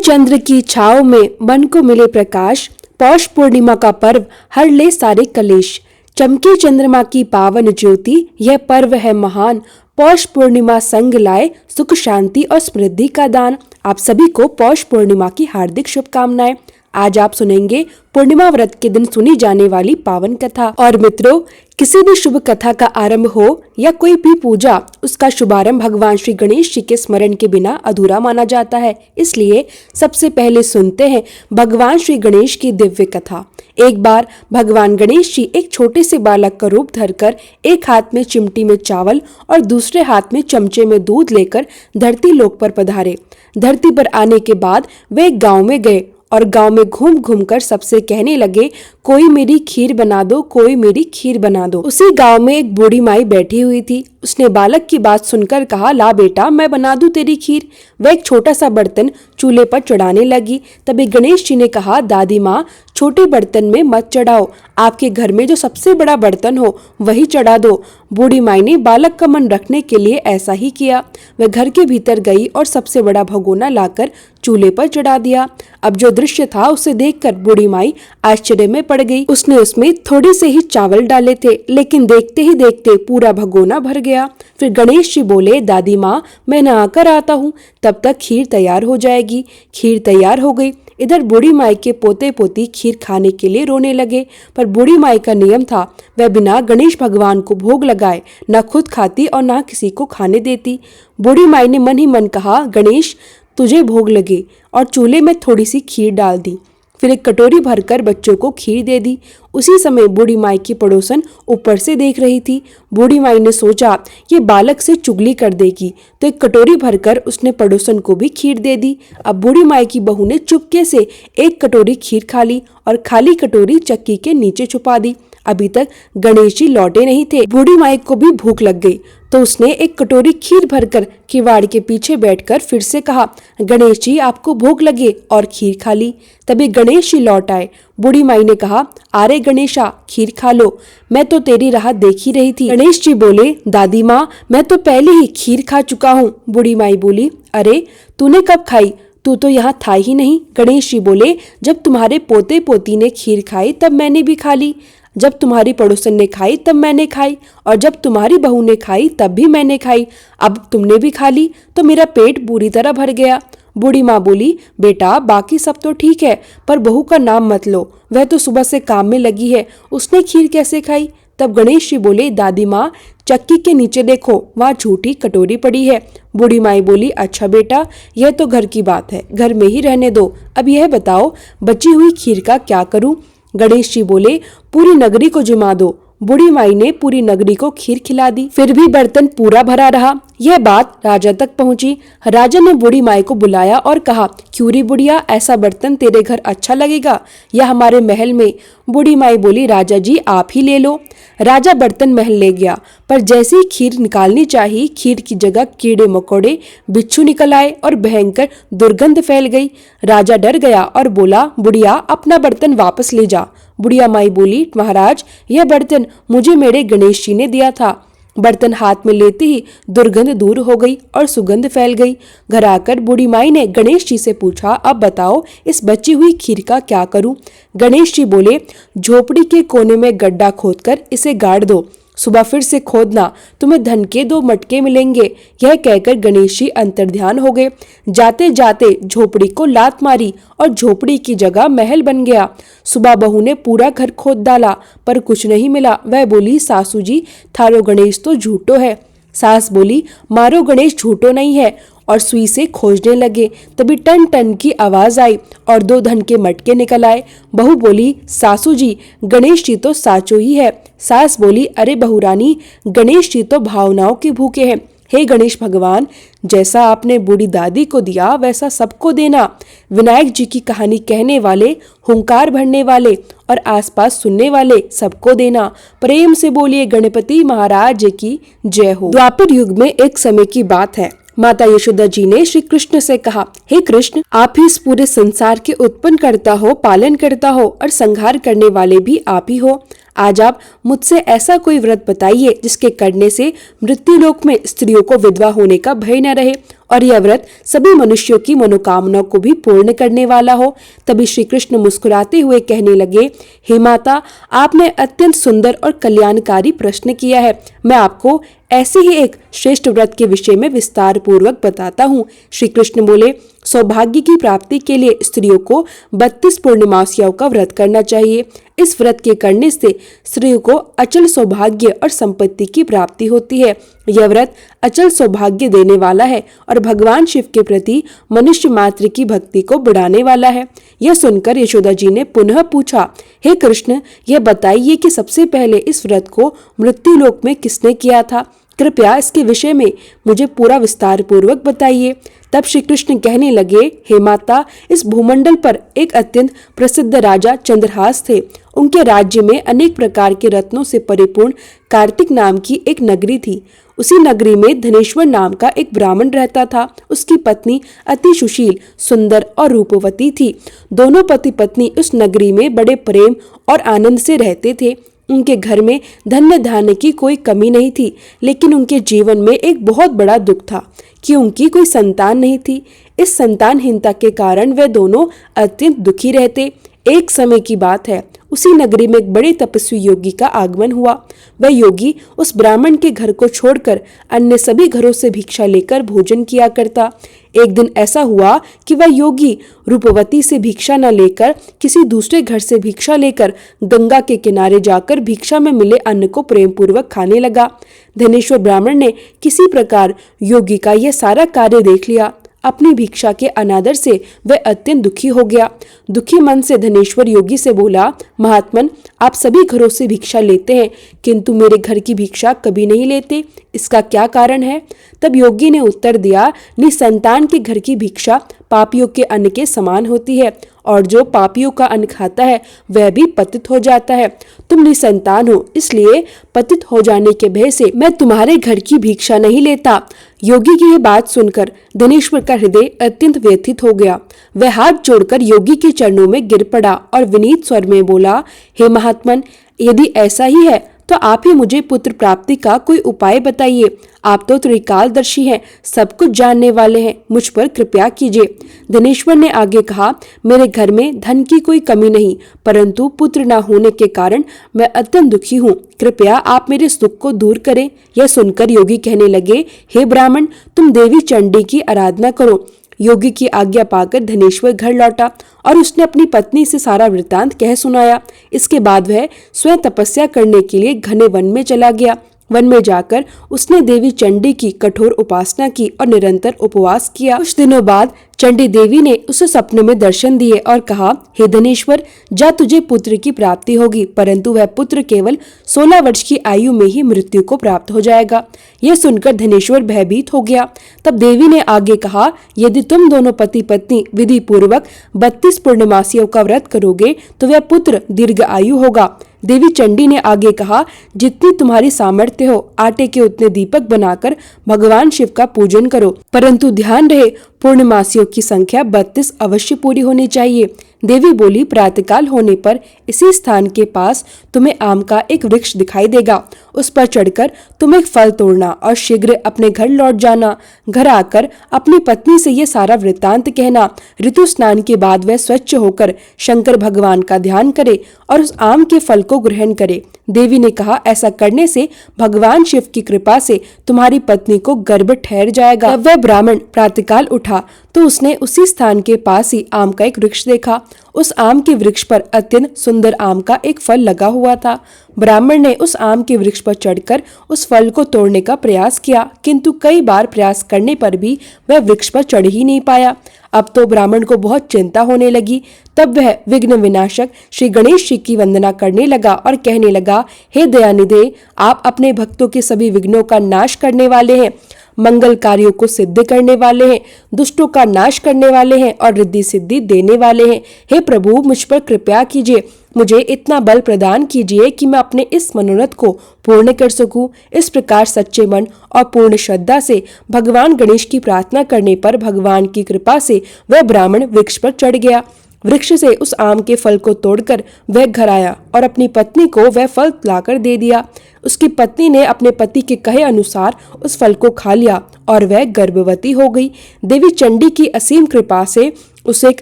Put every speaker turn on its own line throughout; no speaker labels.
चंद्र की छाव में मन को मिले प्रकाश, पौष पूर्णिमा का पर्व हर ले सारे कलेश। चमके चंद्रमा की पावन ज्योति, यह पर्व है महान। पौष पूर्णिमा संग लाए सुख शांति और समृद्धि का दान। आप सभी को पौष पूर्णिमा की हार्दिक शुभकामनाएं। आज आप सुनेंगे पूर्णिमा व्रत के दिन सुनी जाने वाली पावन कथा। और मित्रों, किसी भी शुभ कथा का आरंभ हो या कोई भी पूजा, उसका शुभारंभ भगवान श्री गणेश जी के स्मरण के बिना अधूरा माना जाता है। इसलिए सबसे पहले सुनते हैं भगवान श्री गणेश की दिव्य कथा। एक बार भगवान गणेश जी एक छोटे से बालक का रूप धरकर एक हाथ में चिमटी में चावल और दूसरे हाथ में चमचे में दूध लेकर धरती लोक पर पधारे। धरती पर आने के बाद वे एक गांव में गए और गांव में घूम घूम कर सबसे कहने लगे, कोई मेरी खीर बना दो, कोई मेरी खीर बना दो। उसी गांव में एक बूढ़ी माई बैठी हुई थी। उसने बालक की बात सुनकर कहा, ला बेटा, मैं बना दूं तेरी खीर। वह एक छोटा सा बर्तन चूल्हे पर चढ़ाने लगी। तभी गणेश जी ने कहा, दादी माँ, छोटे बर्तन में मत चढ़ाओ, आपके घर में जो सबसे बड़ा बर्तन हो वही चढ़ा दो। बूढ़ी माई ने बालक का मन रखने के लिए ऐसा ही किया। वह घर के भीतर गई और सबसे बड़ा भगोना लाकर चूल्हे पर चढ़ा दिया। अब जो दृश्य था उसे देखकर बूढ़ी माई आश्चर्य में पड़ गई। उसने उसमें थोड़े से ही चावल डाले थे, लेकिन देखते ही देखते पूरा भगोना भर गया। फिर गणेश जी बोले, दादी माँ, मैं नहाकर आता हूँ, तब तक खीर तैयार हो जाएगी। खीर तैयार हो गई। इधर बूढ़ी माई के पोते पोती खीर खाने के लिए रोने लगे, पर बूढ़ी माई का नियम था, वह बिना गणेश भगवान को भोग लगाए न खुद खाती और न किसी को खाने देती। बूढ़ी माई ने मन ही मन कहा, गणेश तुझे भोग लगे, और चूल्हे में थोड़ी सी खीर डाल दी। फिर एक कटोरी भरकर बच्चों को खीर दे दी। उसी समय बूढ़ी माई की पड़ोसन ऊपर से देख रही थी। बूढ़ी माई ने सोचा, ये बालक से चुगली कर देगी, तो एक कटोरी भरकर उसने पड़ोसन को भी खीर दे दी। अब बूढ़ी माई की बहू ने चुपके से एक कटोरी खीर खा ली और खाली कटोरी चक्की के नीचे छुपा दी। अभी तक गणेश जी लौटे नहीं थे। बूढ़ी माई को भी भूख लग गई, तो उसने एक कटोरी खीर भरकर किवाड़ के पीछे बैठकर फिर से कहा, गणेश जी आपको भूख लगे, और खीर खा ली। तभी गणेश जी लौट आए। बूढ़ी माई ने कहा, अरे गणेशा, खीर खा लो, मैं तो तेरी राह देख ही रही थी। गणेश जी बोले, दादी माँ, मैं तो पहले ही खीर खा चुका हूँ। बूढ़ी माई बोली, अरे तूने कब खाई, तू तो यहाँ था ही नहीं। गणेश जी बोले, जब तुम्हारे पोते पोती ने खीर खाई तब मैंने भी खा ली, जब तुम्हारी पड़ोसन ने खाई तब मैंने खाई, और जब तुम्हारी बहू ने खाई तब भी मैंने खाई। अब तुमने भी खा ली तो मेरा पेट बुरी तरह भर गया। बूढ़ी माँ बोली, बेटा बाकी सब तो ठीक है, पर बहू का नाम मत लो, वह तो सुबह से काम में लगी है, उसने खीर कैसे खाई। तब गणेश जी बोले, दादी माँ, चक्की के नीचे देखो, वहाँ झूठी कटोरी पड़ी है। बूढ़ी माई बोली, अच्छा बेटा, यह तो घर की बात है, घर में ही रहने दो। अब यह बताओ, बची हुई खीर का क्या करूं। गणेश जी बोले, पूरी नगरी को जिमा दो। बूढ़ी माई ने पूरी नगरी को खीर खिला दी, फिर भी बर्तन पूरा भरा रहा। यह बात राजा तक पहुंची। राजा ने बूढ़ी माई को बुलाया और कहा, क्यों री बुढ़िया, ऐसा बर्तन तेरे घर अच्छा लगेगा या हमारे महल में। बूढ़ी माई बोली, राजा जी आप ही ले लो। राजा बर्तन महल ले गया, पर जैसे ही खीर निकालनी चाहिए, खीर की जगह कीड़े मकोड़े बिच्छू निकल आए और भयंकर दुर्गंध फैल गई। राजा डर गया और बोला, बुढ़िया अपना बर्तन वापस ले जा। बुढ़िया माई बोली, महाराज यह बर्तन मुझे मेरे गणेश जी ने दिया था। बर्तन हाथ में लेते ही दुर्गंध दूर हो गई और सुगंध फैल गई। घर आकर बूढ़ी माई ने गणेश जी से पूछा, अब बताओ इस बची हुई खीर का क्या करूं। गणेश जी बोले, झोपड़ी के कोने में गड्ढा खोदकर इसे गाड़ दो, सुबह फिर से खोदना, तुम्हें धन के 2 मटके मिलेंगे। यह कहकर गणेश जी अंतर्ध्यान हो गए। जाते जाते झोपड़ी को लात मारी और झोपड़ी की जगह महल बन गया। सुबह बहू ने पूरा घर खोद डाला, पर कुछ नहीं मिला। वह बोली, सासू जी, थारो गणेश तो झूठो है। सास बोली, मारो गणेश झूठो नहीं है, और सुई से खोजने लगे। तभी टन टन की आवाज आई और 2 धन के मटके निकल आए। बहू बोली, सासू जी, गणेश जी तो साचो ही है। सास बोली, अरे बहू रानी, गणेश जी तो भावनाओं के भूखे हैं। हे गणेश भगवान, जैसा आपने बूढ़ी दादी को दिया वैसा सबको देना। विनायक जी की कहानी कहने वाले, हुंकार भरने वाले और आसपास सुनने वाले सबको देना। प्रेम से बोलिए गणपति महाराज की जय हो। द्वापर युग में एक समय की बात है। माता यशोदा जी ने श्री कृष्ण से कहा, हे कृष्ण, आप ही इस पूरे संसार के उत्पन्न करता हो, पालन करता हो और संहार करने वाले भी आप ही हो। आज आप मुझसे ऐसा कोई व्रत बताइए जिसके करने से मृत्युलोक में स्त्रियों को विधवा होने का भय न रहे और यह व्रत सभी मनुष्यों की मनोकामनाओं को भी पूर्ण करने वाला हो। तभी श्री कृष्ण मुस्कुराते हुए कहने लगे, हे माता, आपने अत्यंत सुंदर और कल्याणकारी प्रश्न किया है। मैं आपको ऐसे ही एक श्रेष्ठ व्रत के विषय में विस्तार पूर्वक बताता हूँ। श्री कृष्ण बोले, सौभाग्य की प्राप्ति के लिए स्त्रियों को 32 पूर्णिमासियों का व्रत करना चाहिए। इस व्रत के करने से स्त्रियों को अचल सौभाग्य और संपत्ति की प्राप्ति होती है। यह व्रत अचल सौभाग्य देने वाला है और भगवान शिव के प्रति मनुष्य मात्र की भक्ति को बढ़ाने वाला है। यह सुनकर यशोदा जी ने पुनः पूछा, हे कृष्ण, यह बताइए कि सबसे पहले इस व्रत को मृत्युलोक में किसने किया था? कृपया इसके विषय में मुझे पूरा विस्तार पूर्वक बताइए। तब श्री कृष्ण कहने लगे, हे माता, इस भूमंडल पर एक अत्यंत प्रसिद्ध राजा चंद्रहास थे। उनके राज्य में अनेक प्रकार के रत्नों से परिपूर्ण कार्तिक नाम की एक नगरी थी। उसी नगरी में धनेश्वर नाम का एक ब्राह्मण रहता था। उसकी पत्नी अति सुशील, सुंदर और रूपवती थी। दोनों पति पत्नी उस नगरी में बड़े प्रेम और आनंद से रहते थे। उनके घर में धन्य धान्य की कोई कमी नहीं थी, लेकिन उनके जीवन में एक बहुत बड़ा दुख था कि उनकी कोई संतान नहीं थी। इस संतानहीनता के कारण वे दोनों अत्यंत दुखी रहते। एक समय की बात है, उसी नगरी में एक बड़े तपस्वी योगी का आगमन हुआ। वह योगी उस ब्राह्मण के घर को छोड़कर अन्य सभी घरों से भिक्षा लेकर भोजन किया करता। एक दिन ऐसा हुआ कि वह योगी रूपवती से भिक्षा न लेकर किसी दूसरे घर से भिक्षा लेकर गंगा के किनारे जाकर भिक्षा में मिले अन्न को प्रेम पूर्वक खाने लगा। धनेश्वर ब्राह्मण ने किसी प्रकार योगी का यह सारा कार्य देख लिया। अपनी भिक्षा के अनादर से वह अत्यंत दुखी हो गया। दुखी मन से धनेश्वर योगी से बोला, महात्मन, आप सभी घरों से भिक्षा लेते हैं, किंतु मेरे घर की भिक्षा कभी नहीं लेते। इसका क्या कारण है? तब योगी ने उत्तर दिया, निसंतान के घर की भिक्षा पापियों के अन्न के समान होती है और जो पापियों का अन्न खाता है वह भी पतित हो जाता है। तुम निसंतान हो, इसलिए पतित हो जाने के भय से मैं तुम्हारे घर की भिक्षा नहीं लेता। योगी की यह बात सुनकर धनेश्वर का हृदय अत्यंत व्यथित हो गया। वह हाथ जोड़कर योगी के चरणों में गिर पड़ा और विनीत स्वर में बोला, हे महात्मन, यदि ऐसा ही है तो आप ही मुझे पुत्र प्राप्ति का कोई उपाय बताइए। आप तो त्रिकालदर्शी हैं, सब कुछ जानने वाले हैं, मुझ पर कृपया कीजिए। धनेश्वर ने आगे कहा, मेरे घर में धन की कोई कमी नहीं, परंतु पुत्र न होने के कारण मैं अत्यंत दुखी हूँ। कृपया आप मेरे सुख को दूर करें। यह सुनकर योगी कहने लगे, हे ब्राह्मण, तुम देवी चंडी की आराधना करो। योगी की आज्ञा पाकर धनेश्वर घर लौटा और उसने अपनी पत्नी से सारा वृत्तांत कह सुनाया। इसके बाद वह स्वयं तपस्या करने के लिए घने वन में चला गया। वन में जाकर उसने देवी चंडी की कठोर उपासना की और निरंतर उपवास किया। कुछ दिनों बाद चंडी देवी ने उसे सपने में दर्शन दिए और कहा, हे धनेश्वर, जा, तुझे पुत्र की प्राप्ति होगी, परंतु वह पुत्र केवल 16 वर्ष की आयु में ही मृत्यु को प्राप्त हो जाएगा। यह सुनकर धनेश्वर भयभीत हो गया। तब देवी ने आगे कहा, यदि तुम दोनों पति पत्नी विधि पूर्वक 32 पूर्णमासियों का व्रत करोगे तो वह पुत्र दीर्घ आयु होगा। देवी चंडी ने आगे कहा, जितनी तुम्हारी सामर्थ्य हो, आटे के उतने दीपक बनाकर भगवान शिव का पूजन करो, परंतु ध्यान रहे पूर्णमासियों की संख्या 32 अवश्य पूरी होनी चाहिए। देवी बोली, प्रातःकाल होने पर इसी स्थान के पास तुम्हें आम का एक वृक्ष दिखाई देगा। उस पर चढ़कर तुम एक फल तोड़ना और शीघ्र अपने घर लौट जाना। घर आकर अपनी पत्नी से ये सारा वृत्तांत कहना। ऋतु स्नान के बाद वह स्वच्छ होकर शंकर भगवान का ध्यान करे और उस आम के फल को ग्रहण करे। देवी ने कहा, ऐसा करने से भगवान शिव की कृपा से तुम्हारी पत्नी को गर्भ ठहर जाएगा। जब वह ब्राह्मण प्रातःकाल उठा तो उसने उसी स्थान के पास ही आम का एक वृक्ष देखा। उस आम के वृक्ष पर अत्यंत सुंदर आम का एक फल लगा हुआ था। ब्राह्मण ने उस आम के वृक्ष पर चढ़कर उस फल को तोड़ने का प्रयास किया, किंतु कई बार प्रयास करने पर भी वह वृक्ष पर चढ़ ही नहीं पाया। अब तो ब्राह्मण को बहुत चिंता होने लगी। तब वह विघ्न विनाशक श्री गणेश जी की वंदना करने लगा और कहने लगा, हे दयानिधे, आप अपने भक्तों के सभी विघ्नों का नाश करने वाले हैं, मंगल कार्यों को सिद्ध करने वाले हैं, दुष्टों का नाश करने वाले हैं और रिद्धि सिद्धि देने वाले हैं। हे प्रभु, मुझ पर कृपया कीजिए, मुझे इतना बल प्रदान कीजिए कि मैं अपने इस मनोरथ को पूर्ण कर सकूं। इस प्रकार सच्चे मन और पूर्ण श्रद्धा से भगवान गणेश की प्रार्थना करने पर भगवान की कृपा से वह ब्राह्मण वृक्ष पर चढ़ गया। वृक्ष से उस आम के फल को तोड़कर वह घर आया और अपनी पत्नी को वह फल लाकर दे दिया। उसकी पत्नी ने अपने पति के कहे अनुसार उस फल को खा लिया और वह गर्भवती हो गई। देवी चंडी की असीम कृपा से उसे एक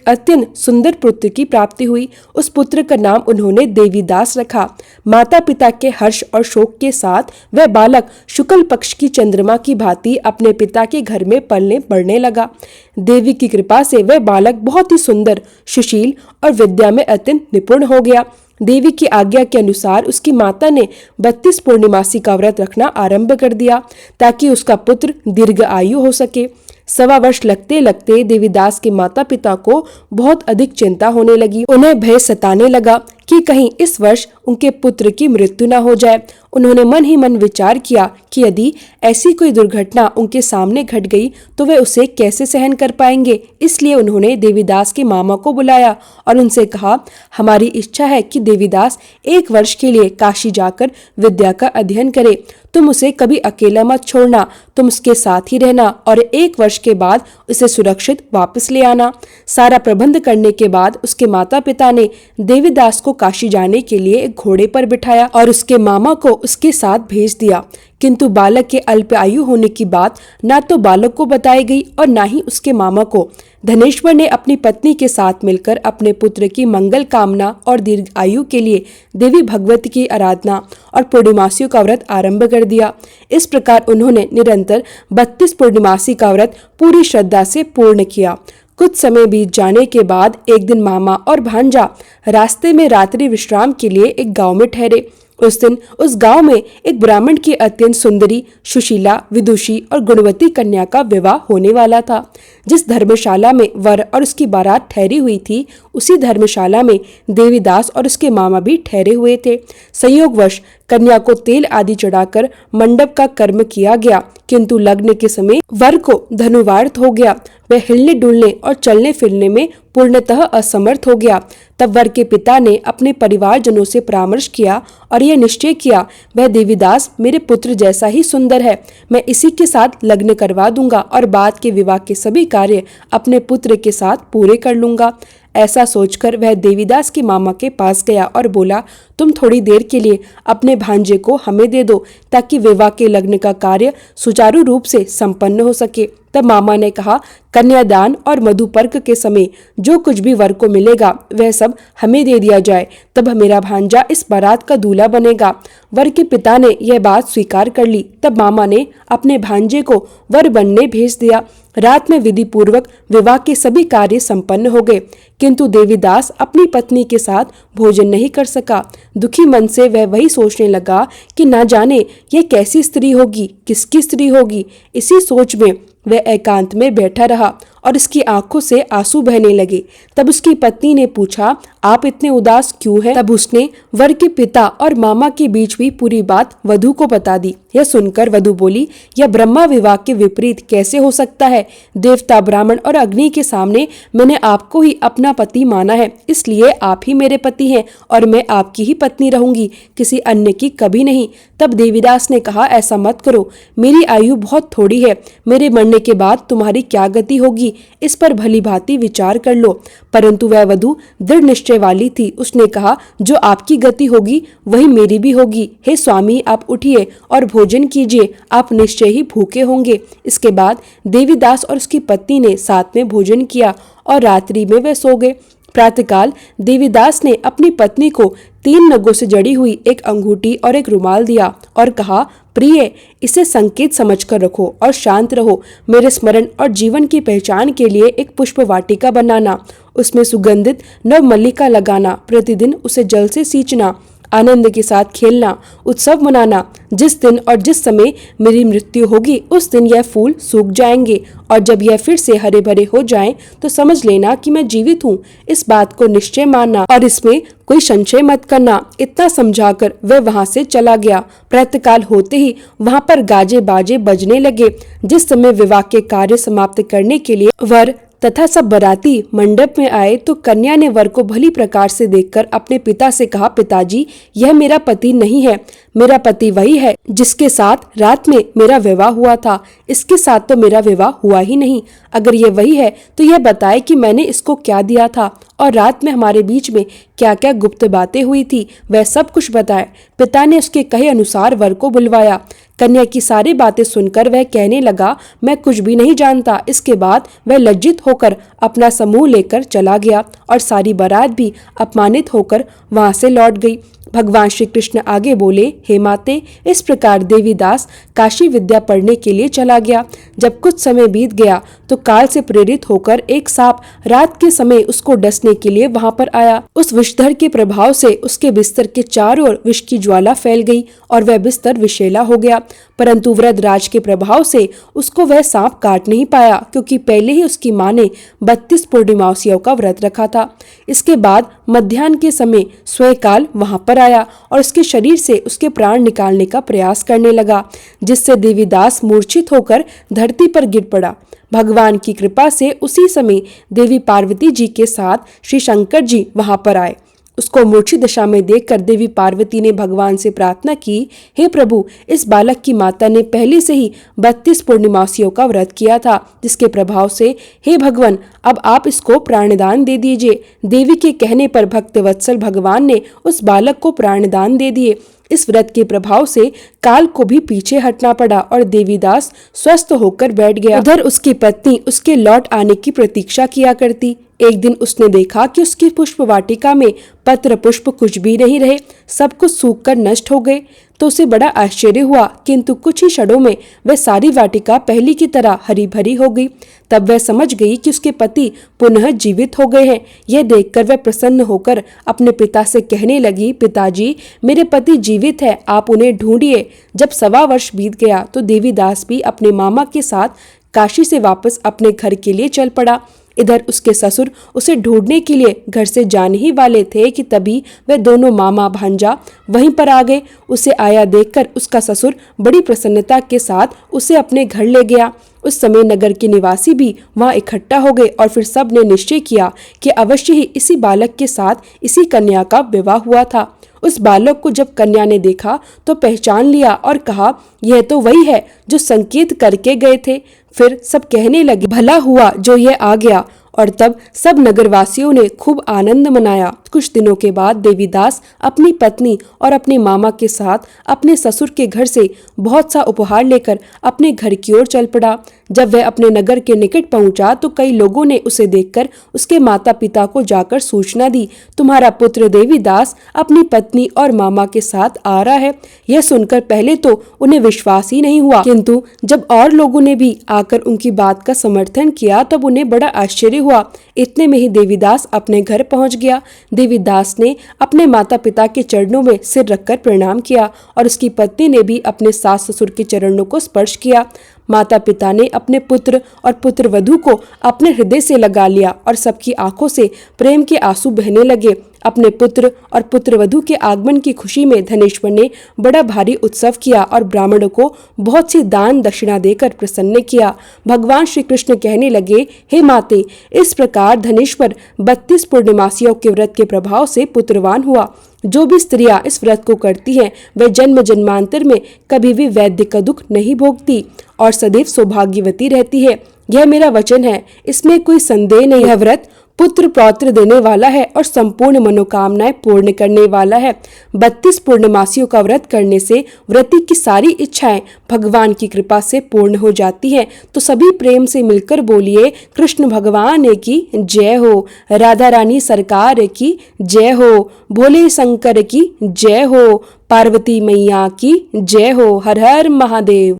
अत्यंत सुंदर पुत्र की प्राप्ति हुई। उस पुत्र का नाम उन्होंने देवीदास रखा। माता पिता के हर्ष और शोक के साथ वह बालक शुक्ल पक्ष की चंद्रमा की भांति अपने पिता के घर में पलने बढ़ने लगा। देवी की कृपा से वह बालक बहुत ही सुंदर, सुशील और विद्या में अत्यंत निपुण हो गया। देवी की आज्ञा के अनुसार उसकी माता ने 32 पूर्णिमासी का व्रत रखना आरंभ कर दिया ताकि उसका पुत्र दीर्घ आयु हो सके। 1.25 वर्ष लगते लगते देवीदास के माता पिता को बहुत अधिक चिंता होने लगी। उन्हें भय सताने लगा कि कहीं इस वर्ष उनके पुत्र की मृत्यु न हो जाए। उन्होंने मन ही मन विचार किया कि यदि ऐसी कोई दुर्घटना उनके सामने घट गई तो वे उसे कैसे सहन कर पाएंगे। इसलिए उन्होंने देवीदास के मामा को बुलाया और उनसे कहा, हमारी इच्छा है कि देवीदास 1 वर्ष के लिए काशी जाकर विद्या का अध्ययन करे। तुम उसे कभी अकेला मत छोड़ना, तुम उसके साथ ही रहना और 1 वर्ष के बाद उसे सुरक्षित वापस ले आना। सारा प्रबंध करने के बाद उसके माता पिता ने देवीदास को काशी जाने के लिए एक घोड़े पर बिठाया और उसके मामा को उसके साथ भेज दिया। किंतु बालक के अल्प आयु होने की बात ना तो बालक को बताई गई और ना ही उसके मामा को। धनेश्वर ने अपनी पत्नी के साथ मिलकर अपने पुत्र की मंगल कामना और दीर्घ आयु के लिए देवी भगवती की आराधना और पूर्णिमासियों का व्रत आरंभ कर दिया। इस प्रकार उन्होंने निरंतर 32 पूर्णिमासी का व्रत पूरी श्रद्धा से पूर्ण किया। कुछ समय बीत जाने के बाद एक दिन मामा और भांजा रास्ते में रात्रि विश्राम के लिए एक गांव में ठहरे। उस दिन उस गांव में एक ब्राह्मण की अत्यंत सुंदरी, सुशीला, विदुषी और गुणवती कन्या का विवाह होने वाला था। जिस धर्मशाला में वर और उसकी बारात ठहरी हुई थी, उसी धर्मशाला में देवीदास और उसके मामा भी ठहरे हुए थे। संयोगवश कन्या को तेल आदि चढ़ाकर मंडप का कर्म किया गया, किंतु लग्न के समय वर को धनुवार्थ हो गया। वह हिलने डुलने और चलने फिरने में पूर्णतः असमर्थ हो गया। तब वर के पिता ने अपने परिवारजनों से परामर्श किया और यह निश्चय किया, वह देवीदास मेरे पुत्र जैसा ही सुंदर है, मैं इसी के साथ लग्न करवा दूंगा और बाद के विवाह के सभी कार्य अपने पुत्र के साथ पूरे कर लूंगा। ऐसा सोचकर वह देवीदास के मामा के पास गया और बोला, तुम थोड़ी देर के लिए अपने भांजे को हमें दे दो ताकि विवाह के लग्न का कार्य सुचारू रूप से संपन्न हो सके। तब मामा ने कहा, कन्यादान और मधुपर्क के समय जो कुछ भी वर को मिलेगा वह सब हमें दे दिया जाए, तब मेरा भांजा इस बारात का दूल्हा बनेगा। वर के पिता ने यह बात स्वीकार कर ली। तब मामा ने अपने भांजे को वर बनने भेज दिया। रात में विधि पूर्वक विवाह के सभी कार्य संपन्न हो गए, किंतु देवीदास अपनी पत्नी के साथ भोजन नहीं कर सका। दुखी मन से वह वही सोचने लगा कि ना जाने यह कैसी स्त्री होगी, किसकी स्त्री होगी। इसी सोच में वह एकांत में बैठा रहा और उसकी आंखों से आंसू बहने लगे। तब उसकी पत्नी ने पूछा, आप इतने उदास क्यों हैं? तब उसने वर के पिता और मामा के बीच हुई पूरी बात वधू को बता दी। यह सुनकर वधू बोली, यह ब्रह्मा विवाह के विपरीत कैसे हो सकता है? देवता, ब्राह्मण और अग्नि के सामने मैंने आपको ही अपना पति माना है, इसलिए आप ही मेरे पति हैं और मैं आपकी ही पत्नी रहूंगी, किसी अन्य की कभी नहीं। तब देवीदास ने कहा, ऐसा मत करो, मेरी आयु बहुत थोड़ी है, मेरे मरने के बाद तुम्हारी क्या गति होगी, इस पर भली भांति विचार कर लो। परंतु वह वधू दृढ़ निश्चय वाली थी। उसने कहा, जो आपकी गति होगी वही मेरी भी होगी। हे स्वामी, आप उठिए और भोजन कीजिए, आप निश्चय ही भूखे होंगे। इसके बाद देवीदास और उसकी पत्नी ने साथ में भोजन किया और रात्रि में वे सो गए। प्रातःकाल देवीदास ने अपनी पत्नी को 3 नगों से जड़ी हुई एक अंगूठी और एक रुमाल दिया और कहा, प्रिय, इसे संकेत समझकर रखो और शांत रहो। मेरे स्मरण और जीवन की पहचान के लिए एक पुष्प वाटिका बनाना, उसमें सुगंधित नव मल्लिका लगाना, प्रतिदिन उसे जल से सींचना, आनंद के साथ खेलना, उत्सव मनाना। जिस दिन और जिस समय मेरी मृत्यु होगी उस दिन यह फूल सूख जाएंगे और जब यह फिर से हरे भरे हो जाएं तो समझ लेना कि मैं जीवित हूँ। इस बात को निश्चय मानना और इसमें कोई संशय मत करना। इतना समझाकर वह वहां से चला गया। प्रातःकाल होते ही वहां पर गाजे बाजे बजने लगे। जिस समय विवाह के कार्य समाप्त करने के लिए वर तथा सब बराती मंडप में आए तो कन्या ने वर को भली प्रकार से देखकर अपने पिता से कहा, पिताजी, यह मेरा पति नहीं है, मेरा पति वही है जिसके साथ रात में मेरा विवाह हुआ था। इसके साथ तो मेरा विवाह हुआ ही नहीं। अगर ये वही है तो यह बताए कि मैंने इसको क्या दिया था और रात में हमारे बीच में क्या क्या गुप्त बातें हुई थी वह सब कुछ बताए। पिता ने उसके कहे अनुसार वर को बुलवाया। कन्या की सारी बातें सुनकर वह कहने लगा, मैं कुछ भी नहीं जानता। इसके बाद वह लज्जित होकर अपना समूह लेकर चला गया और सारी बारात भी अपमानित होकर वहां से लौट गई। भगवान श्री कृष्ण आगे बोले, हे माते, इस प्रकार देवीदास काशी विद्या पढ़ने के लिए चला गया। जब कुछ समय बीत गया तो काल से प्रेरित होकर एक सांप रात के समय उसको डसने के लिए वहां पर आया। उस विषधर के प्रभाव से उसके बिस्तर के चारों ओर विष की ज्वाला फैल गई और वह बिस्तर विषैला हो गया। परंतु वृद्धराज के प्रभाव से उसको वह सांप काट नहीं पाया, क्योंकि पहले ही उसकी माँ ने 32 पूर्णिमासियों का व्रत रखा था। इसके बाद मध्याह्न के समय स्वयंकाल वहां पर आया और उसके शरीर से उसके प्राण निकालने का प्रयास करने लगा, जिससे देवीदास मूर्छित होकर धरती पर गिर पड़ा। भगवान की कृपा से उसी समय देवी पार्वती जी के साथ श्री शंकर जी वहां पर आए। उसको मूर्छित दशा में देखकर देवी पार्वती ने भगवान से प्रार्थना की, हे प्रभु, इस बालक की माता ने पहले से ही 32 पूर्णिमासियों का व्रत किया था, जिसके प्रभाव से हे भगवान अब आप इसको प्राणदान दे दीजिए। देवी के कहने पर भक्तवत्सल भगवान ने उस बालक को प्राणदान दे दिए। इस व्रत के प्रभाव से काल को भी पीछे हटना पड़ा और देवीदास स्वस्थ होकर बैठ गया। उधर उसकी पत्नी उसके लौट आने की प्रतीक्षा किया करती। एक दिन उसने देखा कि उसकी पुष्प वाटिका में पत्र पुष्प कुछ भी नहीं रहे, सब कुछ सूखकर नष्ट हो गए। तो उसे बड़ा आश्चर्य हुआ, किंतु कुछ ही क्षणों में वह सारी वाटिका पहली की तरह हरी भरी हो गई। तब वह समझ गई कि उसके पति पुनः जीवित हो गए हैं। यह देखकर वह प्रसन्न होकर अपने पिता से कहने लगी, पिताजी, मेरे पति जीवित है, आप उन्हें ढूंढिए। जब 1.25 वर्ष बीत गया तो देवीदास भी अपने मामा के साथ काशी से वापस अपने घर के लिए चल पड़ा। इधर उसके ससुर उसे ढूंढने के लिए घर से जाने ही वाले थे कि तभी वे दोनों मामा भांजा वहीं पर आ गए। उसे आया देखकर उसका ससुर बड़ी प्रसन्नता के साथ उसे अपने घर ले गया। उस समय नगर के निवासी भी वहां इकट्ठा हो गए और फिर सब ने निश्चय किया कि अवश्य ही इसी बालक के साथ इसी कन्या का विवाह हुआ था। उस बालक को जब कन्या ने देखा तो पहचान लिया और कहा, यह तो वही है जो संकेत करके गए थे। फिर सब कहने लगे, भला हुआ जो यह आ गया। और तब सब नगरवासियों ने खूब आनंद मनाया। कुछ दिनों के बाद देवीदास अपनी पत्नी और अपने मामा के साथ अपने ससुर के घर से बहुत सा उपहार लेकर अपने घर की ओर चल पड़ा। जब वह अपने नगर के निकट पहुंचा तो कई लोगों ने उसे देखकर उसके माता पिता को जाकर सूचना दी, तुम्हारा पुत्र देवीदास अपनी पत्नी और मामा के साथ आ रहा है। यह सुनकर पहले तो उन्हें विश्वास ही नहीं हुआ, किंतु जब और लोगों ने भी आकर उनकी बात का समर्थन किया तब उन्हें बड़ा आश्चर्य हुआ। इतने में ही देवीदास अपने घर पहुंच गया। देवीदास ने अपने माता पिता के चरणों में सिर रखकर प्रणाम किया और उसकी पत्नी ने भी अपने सास ससुर के चरणों को स्पर्श किया। माता पिता ने अपने पुत्र और पुत्र वधू को अपने हृदय से लगा लिया और सबकी आंखों से प्रेम के आंसू बहने लगे। अपने पुत्र और पुत्र वधू के आगमन की खुशी में धनेश्वर ने बड़ा भारी उत्सव किया और ब्राह्मणों को बहुत सी दान दक्षिणा देकर प्रसन्न किया। भगवान श्री कृष्ण कहने लगे, हे माते, इस प्रकार धनेश्वर 32 पूर्णिमासियों के व्रत के प्रभाव से पुत्रवान हुआ। जो भी स्त्रियां इस व्रत को करती हैं वे जन्म जन्मांतर में कभी भी वैद्य का दुख नहीं भोगती और सदैव सौभाग्यवती रहती है। यह मेरा वचन है, इसमें कोई संदेह नहीं। यह व्रत पुत्र पौत्र देने वाला है और संपूर्ण मनोकामनाएं पूर्ण करने वाला है। 32 पूर्णमासियों का व्रत करने से व्रती की सारी इच्छाएं भगवान की कृपा से पूर्ण हो जाती हैं। तो सभी प्रेम से मिलकर बोलिए, कृष्ण भगवान की जय हो, राधा रानी सरकार की जय हो, भोले शंकर की जय हो, पार्वती मैया की जय हो। हर हर महादेव।